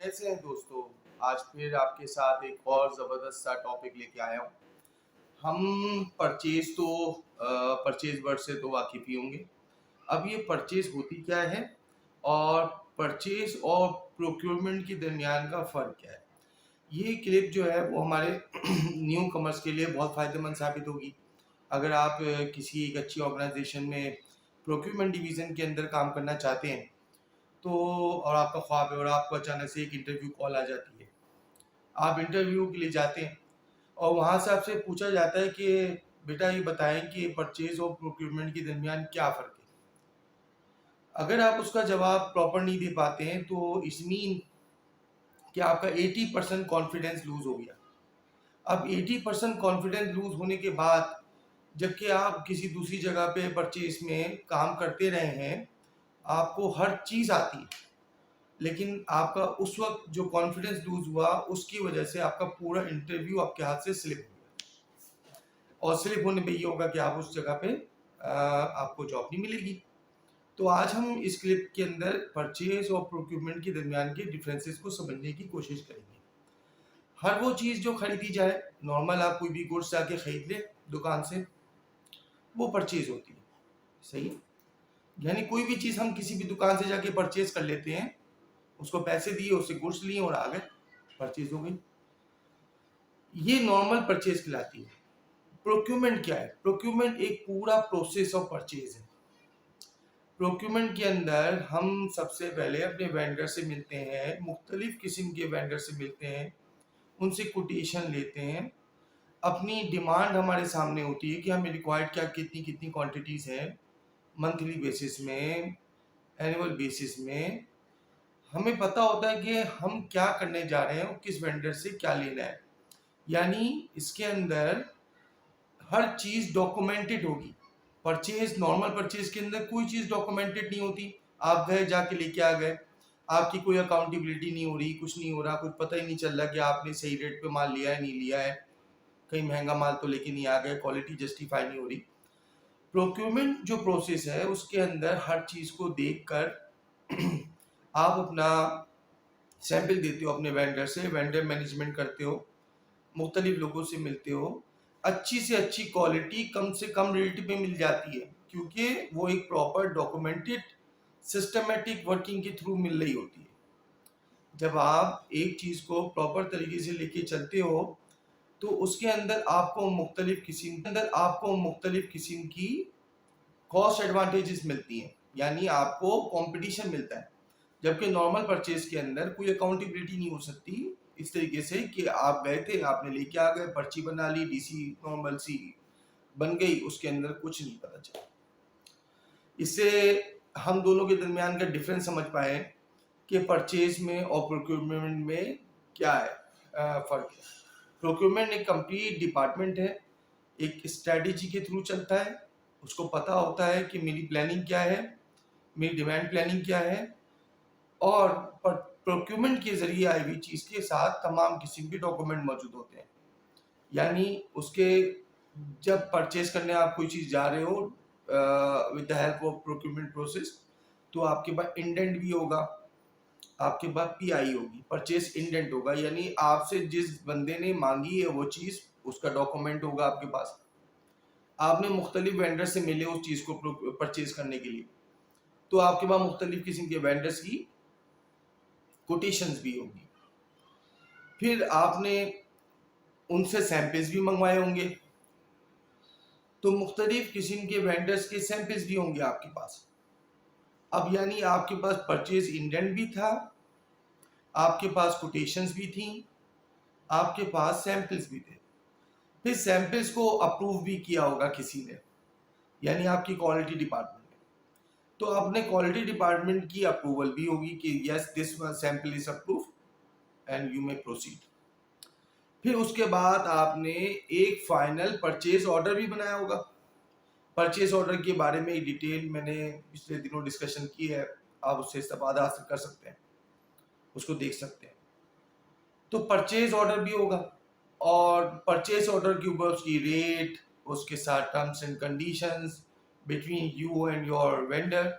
कैसे हैं दोस्तों। आज फिर आपके साथ एक और ज़बरदस्त सा टॉपिक लेके आया हूँ। हम परचेज वर्ड से तो वाकिफ़ ही होंगे। अब ये परचेज होती क्या है और परचेज और प्रोक्योरमेंट के दरमियान का फ़र्क क्या है। ये क्लिप जो है वो हमारे न्यू कमर्स के लिए बहुत फ़ायदेमंद साबित होगी। अगर आप किसी एक अच्छी ऑर्गेनाइजेशन में प्रोक्योरमेंट डिवीज़न के अंदर काम करना चाहते हैं तो और आपका ख्वाब है और आपको अचानक से एक इंटरव्यू कॉल आ जाती है। आप इंटरव्यू के लिए जाते हैं और वहाँ से आपसे पूछा जाता है कि बेटा ये बताएं कि परचेज और प्रोक्योरमेंट के दरमियान क्या फ़र्क है। अगर आप उसका जवाब प्रॉपर नहीं दे पाते हैं तो इस मीन कि आपका 80% कॉन्फिडेंस लूज हो गया। अब 80% कॉन्फिडेंस लूज होने के बाद जबकि आप किसी दूसरी जगह पे परचेज में काम करते रहे हैं, आपको हर चीज़ आती है, लेकिन आपका उस वक्त जो कॉन्फिडेंस लूज हुआ उसकी वजह से आपका पूरा इंटरव्यू आपके हाथ से स्लिप हो गया। और स्लिप होने पे ये होगा कि आप उस जगह पे आपको जॉब नहीं मिलेगी। तो आज हम इस क्लिप के अंदर परचेज और प्रोक्यूरमेंट के दरमियान के डिफरेंसेस को समझने की कोशिश करेंगे। हर वो चीज़ जो खरीदी जाए, नॉर्मल आप कोई भी गुड्स जाके खरीद ले दुकान से, वो परचेज होती है। सही है? यानी कोई भी चीज़ हम किसी भी दुकान से जाके परचेज कर लेते हैं, उसको पैसे दिए, उससे गुड्स लिए और आ गए, परचेज हो गई। ये नॉर्मल परचेज कहलाती है। प्रोक्यूरमेंट क्या है? प्रोक्यूरमेंट एक पूरा प्रोसेस ऑफ परचेज है। प्रोक्यूरमेंट के अंदर हम सबसे पहले अपने वेंडर से मिलते हैं, मुख्तलिफ किस्म के वेंडर से मिलते हैं, उनसे कोटेशन लेते हैं। अपनी डिमांड हमारे सामने होती है कि हमें रिक्वायर्ड क्या कितनी कितनी क्वांटिटीज़ हैं, मंथली बेसिस में, एनुअल बेसिस में। हमें पता होता है कि हम क्या करने जा रहे हैं और किस वेंडर से क्या लेना है। यानी इसके अंदर हर चीज़ डॉक्यूमेंटेड होगी। परचेज, नॉर्मल परचेज के अंदर कोई चीज़ डॉक्यूमेंटेड नहीं होती। आप गए जाके लेके आ गए, आपकी कोई अकाउंटेबिलिटी नहीं हो रही, कुछ नहीं हो रहा, कुछ पता ही नहीं चल रहा कि आपने सही रेट पे माल लिया है नहीं लिया है, कहीं महंगा माल तो लेके नहीं आ गए, क्वालिटी जस्टिफाई नहीं हो रही। प्रोक्योरमेंट जो प्रोसेस है उसके अंदर हर चीज़ को देख कर आप अपना सैंपल देते हो अपने वेंडर से, वेंडर मैनेजमेंट करते हो, मुख्तलिफ लोगों से मिलते हो, अच्छी से अच्छी क्वालिटी कम से कम रेट पे मिल जाती है क्योंकि वो एक प्रॉपर डॉक्यूमेंटेड सिस्टमेटिक वर्किंग के थ्रू मिल रही होती है। जब आप एक चीज़ को प्रॉपर तरीके से लेके चलते हो तो उसके अंदर आपको मुख्तलिफ किस्म की कॉस्ट एडवांटेजेस मिलती हैं, यानी आपको कंपटीशन मिलता है। जबकि नॉर्मल परचेज के अंदर कोई अकाउंटेबिलिटी नहीं हो सकती इस तरीके से कि आप गए थे, आपने लेके आ गए, पर्ची बना ली, डीसी नॉर्मल सी बन गई, उसके अंदर कुछ नहीं पता चला। इससे हम दोनों के दरमियान का डिफरेंस समझ पाए कि परचेज में और प्रोक्योरमेंट में क्या है फ़र्क है। प्रोक्योरमेंट एक कंप्लीट डिपार्टमेंट है, एक स्ट्रेटेजी के थ्रू चलता है। उसको पता होता है कि मेरी प्लानिंग क्या है, मेरी डिमांड प्लानिंग क्या है, और प्रोक्योरमेंट के जरिए आई हुई चीज़ के साथ तमाम किस्म के डॉक्यूमेंट मौजूद होते हैं। यानी उसके जब परचेज करने आप कोई चीज़ जा रहे हो with the help of procurement process, तो आपके पास इंडेंट भी होगा, आपके पास पीआई होगी, परचेज इंडेंट होगा, यानी आपसे जिस बंदे ने मांगी है वो चीज़, उसका डॉक्यूमेंट होगा आपके पास। आपने मुख्तलिफ वेंडर से मिले उस चीज़ को परचेज करने के लिए, तो आपके पास मुख्तलिफ किस्म के वेंडर्स की कोटेशंस भी होंगी। फिर आपने उनसे सैंपल्स भी मंगवाए होंगे, तो मुख्तलिफ किस्म के वेंडर्स के सैंपल्स भी होंगे आपके पास। अब यानी आपके पास परचेज इंडेंट भी था, आपके पास कोटेशंस भी थी, आपके पास सैंपल्स भी थे। फिर सैंपल्स को अप्रूव भी किया होगा किसी ने, यानी आपकी क्वालिटी डिपार्टमेंट ने। तो अपने क्वालिटी डिपार्टमेंट की अप्रूवल भी होगी कि yes this sample is approve and you may proceed. फिर उसके बाद आपने एक फाइनल परचेज ऑर्डर भी बनाया होगा। परचेज ऑर्डर के बारे में डिटेल मैंने पिछले दिनों डिस्कशन की है, आप उससे इस्तेफादा हासिल कर सकते हैं, उसको देख सकते हैं। तो परचेज ऑर्डर भी होगा और परचेज ऑर्डर के ऊपर उसकी रेट, उसके साथ terms and conditions between you and your vendor,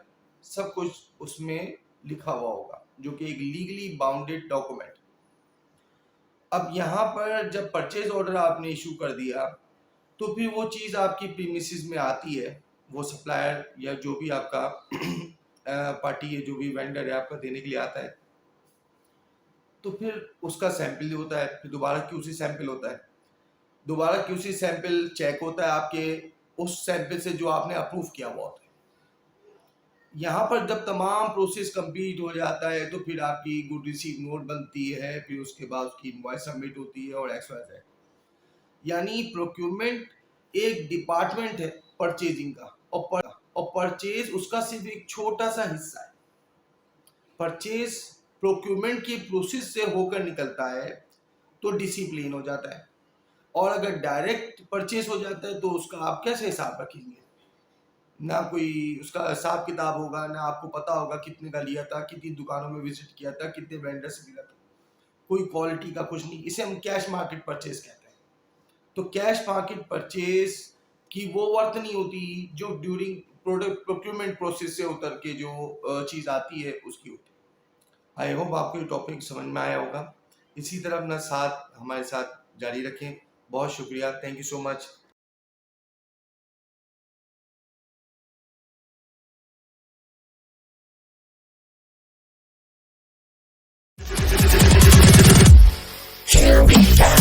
सब कुछ उसमें लिखा हुआ होगा। जो कि एक लीगली बाउंडेड डॉक्यूमेंट। अब यहाँ पर जब परचेज ऑर्डर आपने इशू कर दिया तो फिर वो चीज़ आपकी प्रीमिसेस में आती है, वो सप्लायर या जो भी आपका पार्टी है, जो भी वेंडर है आपका देने के लिए आता है, तो फिर उसका सैंपल होता है, फिर दोबारा क्यूसी सैंपल होता है, दोबारा क्यूसी सैंपल चेक होता है आपके उस सैंपल से जो आपने अप्रूव किया हुआ होता है। यहाँ पर जब तमाम प्रोसेस कंप्लीट हो जाता है तो फिर आपकी गुड रिसीव नोट बनती है, फिर उसके बाद उसकी इनवॉइस सबमिट होती है और XYZ। यानी प्रोक्यूरमेंट एक डिपार्टमेंट है परचेजिंग का, और परचेज उसका सिर्फ एक छोटा सा हिस्सा है। परचेज प्रोक्यूरमेंट की प्रोसेस से होकर निकलता है तो डिसिप्लिन हो जाता है, और अगर डायरेक्ट परचेज हो जाता है तो उसका आप कैसे हिसाब रखेंगे? ना कोई उसका हिसाब किताब होगा, ना आपको पता होगा कितने का लिया था, कितनी दुकानों में विजिट किया था, कितने वेंडर से मिला था, कोई क्वालिटी का कुछ नहीं। इसे हम कैश मार्केट परचेज कहते हैं। तो कैश मार्केट परचेज की वो वर्थ नहीं होती जो ड्यूरिंग प्रोडक्ट प्रोक्यूरमेंट प्रोसेस से उतर के जो चीज़ आती है उसकी होती है। आई होप आपको ये टॉपिक समझ में आया होगा। इसी तरह अपना साथ हमारे साथ जारी रखें। बहुत शुक्रिया, thank you so much. Here we go.